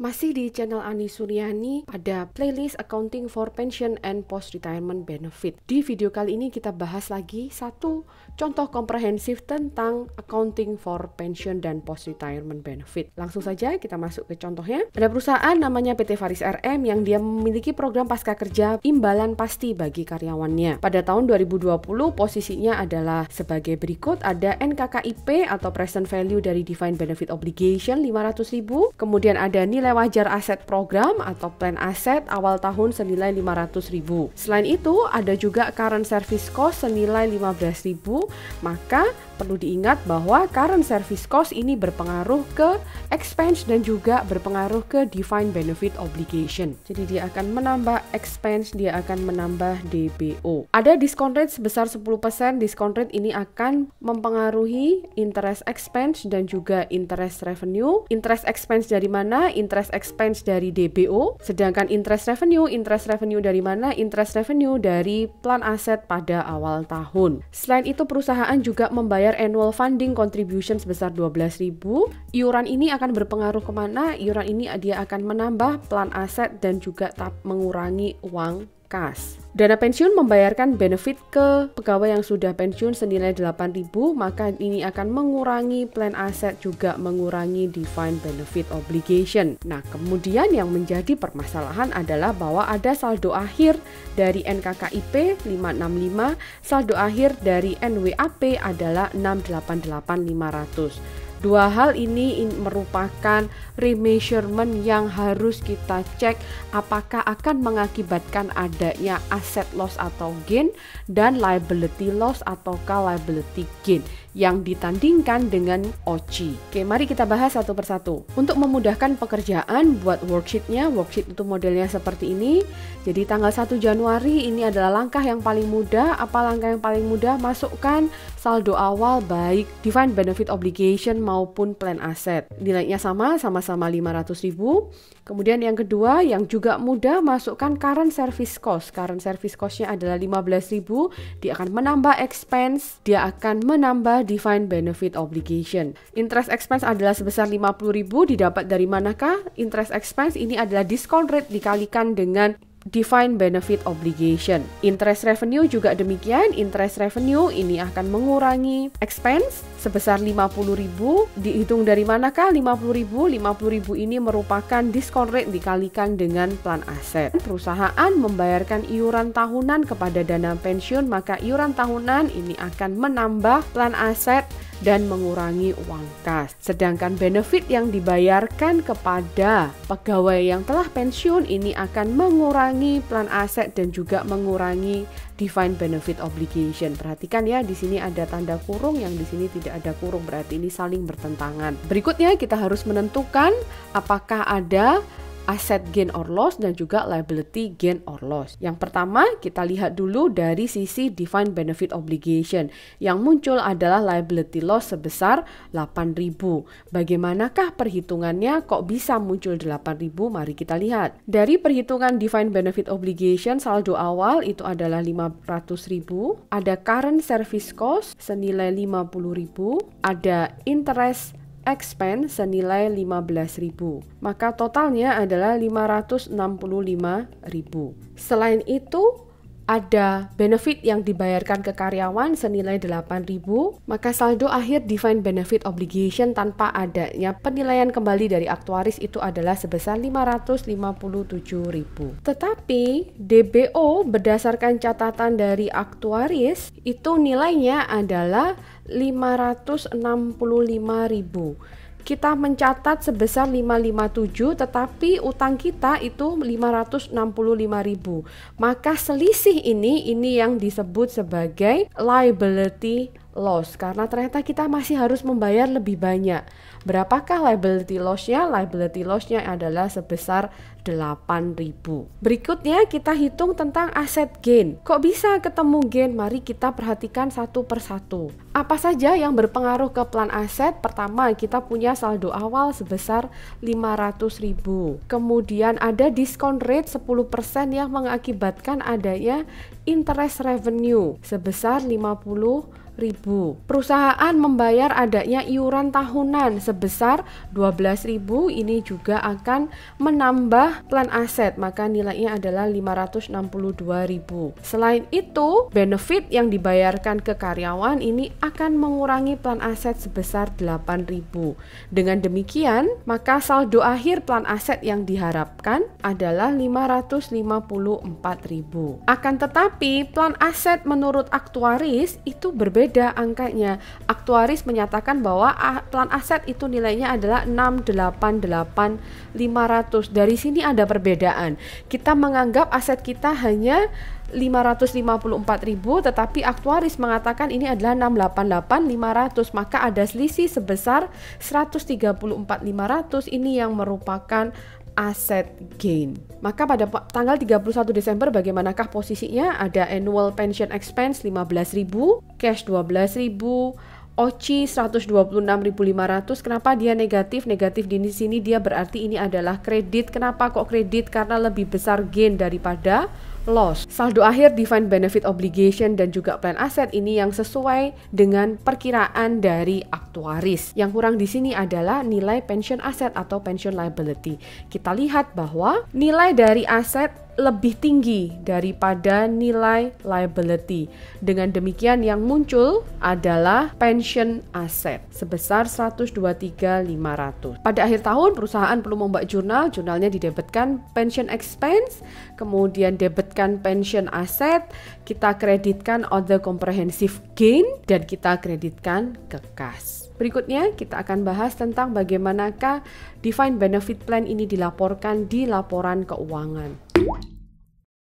Masih di channel Ani Suryani pada playlist Accounting for Pension and Post Retirement Benefit. Di video kali ini kita bahas lagi satu contoh komprehensif tentang Accounting for Pension dan Post Retirement Benefit. Langsung saja kita masuk ke contohnya. Ada perusahaan namanya PT Faris RM yang dia memiliki program pasca kerja imbalan pasti bagi karyawannya. Pada tahun 2020 posisinya adalah sebagai berikut. Ada NKKIP atau Present Value dari Defined Benefit Obligation 500.000. Kemudian ada nilai wajar aset program atau plan aset awal tahun senilai 500.000. Selain itu ada juga current service cost senilai 15.000. Maka perlu diingat bahwa current service cost ini berpengaruh ke expense dan juga berpengaruh ke defined benefit obligation. Jadi dia akan menambah expense, dia akan menambah DBO. Ada discount rate sebesar 10%. Discount rate ini akan mempengaruhi interest expense dan juga interest revenue. Interest expense dari mana? Interest expense dari DBO. Sedangkan interest revenue dari mana? Interest revenue dari plan aset pada awal tahun. Selain itu perusahaan juga membayar annual funding contribution sebesar 12.000. Iuran ini akan berpengaruh kemana? Iuran ini dia akan menambah plan aset dan juga mengurangi uang kas. Dana pensiun membayarkan benefit ke pegawai yang sudah pensiun senilai 8.000, maka ini akan mengurangi plan aset juga mengurangi defined benefit obligation. Nah, kemudian yang menjadi permasalahan adalah bahwa ada saldo akhir dari NKKIP 565, saldo akhir dari NWAP adalah 688.500. Dua hal ini merupakan remeasurement yang harus kita cek apakah akan mengakibatkan adanya asset loss atau gain dan liability loss ataukah liability gain yang ditandingkan dengan OCI. Oke, mari kita bahas satu persatu. Untuk memudahkan pekerjaan, buat worksheetnya. Worksheet itu modelnya seperti ini. Jadi tanggal 1 Januari ini adalah langkah yang paling mudah. Apa langkah yang paling mudah? Masukkan saldo awal baik defined benefit obligation maupun plan aset. Nilainya sama-sama 500.000. Kemudian yang kedua yang juga mudah, masukkan current service cost. Current service cost-nya adalah 15.000. Dia akan menambah expense, dia akan menambah defined benefit obligation. Interest expense adalah sebesar 50.000. Didapat dari manakah? Interest expense ini adalah discount rate dikalikan dengan defined benefit obligation. Interest revenue juga demikian. Interest revenue ini akan mengurangi expense sebesar 50.000. Dihitung dari manakah 50.000? 50.000 ini merupakan discount rate dikalikan dengan plan aset. Perusahaan membayarkan iuran tahunan kepada dana pensiun, maka iuran tahunan ini akan menambah plan aset dan mengurangi uang kas. Sedangkan benefit yang dibayarkan kepada pegawai yang telah pensiun ini akan mengurangi plan aset dan juga mengurangi defined benefit obligation. Perhatikan ya, di sini ada tanda kurung, yang di sini tidak ada kurung, berarti ini saling bertentangan. Berikutnya kita harus menentukan apakah ada asset gain or loss dan juga liability gain or loss. Yang pertama kita lihat dulu dari sisi defined benefit obligation. Yang muncul adalah liability loss sebesar 8.000. Bagaimanakah perhitungannya? Kok bisa muncul 8.000? Mari kita lihat. Dari perhitungan defined benefit obligation, saldo awal itu adalah 500.000. Ada current service cost senilai 50.000. Ada interest expense senilai 15.000. Maka totalnya adalah 565.000. Selain itu, ada benefit yang dibayarkan ke karyawan senilai 8.000, maka saldo akhir defined benefit obligation tanpa adanya penilaian kembali dari aktuaris itu adalah sebesar 557.000. Tetapi DBO berdasarkan catatan dari aktuaris itu nilainya adalah 565.000. Kita mencatat sebesar 557, tetapi utang kita itu 565.000. Maka selisih ini yang disebut sebagai liability loss, karena ternyata kita masih harus membayar lebih banyak. Berapakah liability loss-nya? Liability loss-nya adalah sebesar 8.000. Berikutnya kita hitung tentang asset gain. Kok bisa ketemu gain? Mari kita perhatikan satu persatu. Apa saja yang berpengaruh ke plan aset? Pertama, kita punya saldo awal sebesar 500.000. Kemudian ada discount rate 10% yang mengakibatkan adanya interest revenue sebesar 50.000. Perusahaan membayar adanya iuran tahunan sebesar 12.000, ini juga akan menambah plan aset, maka nilainya adalah 562.000. Selain itu, benefit yang dibayarkan ke karyawan ini akan mengurangi plan aset sebesar 8.000. Dengan demikian, maka saldo akhir plan aset yang diharapkan adalah 554.000. Akan tetapi, plan aset menurut aktuaris itu berbeda angkanya. Aktuaris menyatakan bahwa plan aset itu nilainya adalah 688.500. Dari sini ada perbedaan. Kita menganggap aset kita hanya 554.000, tetapi aktuaris mengatakan ini adalah 688.500, maka ada selisih sebesar 134.500. Ini yang merupakan asset gain. Maka pada tanggal 31 Desember bagaimanakah posisinya? Ada annual pension expense 15.000, cash 12.000, OCI 126.500. Kenapa dia negatif? Negatif di sini dia berarti ini adalah kredit. Kenapa kok kredit? Karena lebih besar gain daripada loss. Saldo akhir defined benefit obligation dan juga plan aset ini yang sesuai dengan perkiraan dari aktuaris. Yang kurang di sini adalah nilai pension asset atau pension liability. Kita lihat bahwa nilai dari aset lebih tinggi daripada nilai liability. Dengan demikian yang muncul adalah pension asset sebesar 123.500. Pada akhir tahun perusahaan perlu membuat jurnalnya didebitkan pension expense, kemudian debitkan pension asset, kita kreditkan other comprehensive gain, dan kita kreditkan ke kas. Berikutnya kita akan bahas tentang bagaimanakah defined benefit plan ini dilaporkan di laporan keuangan.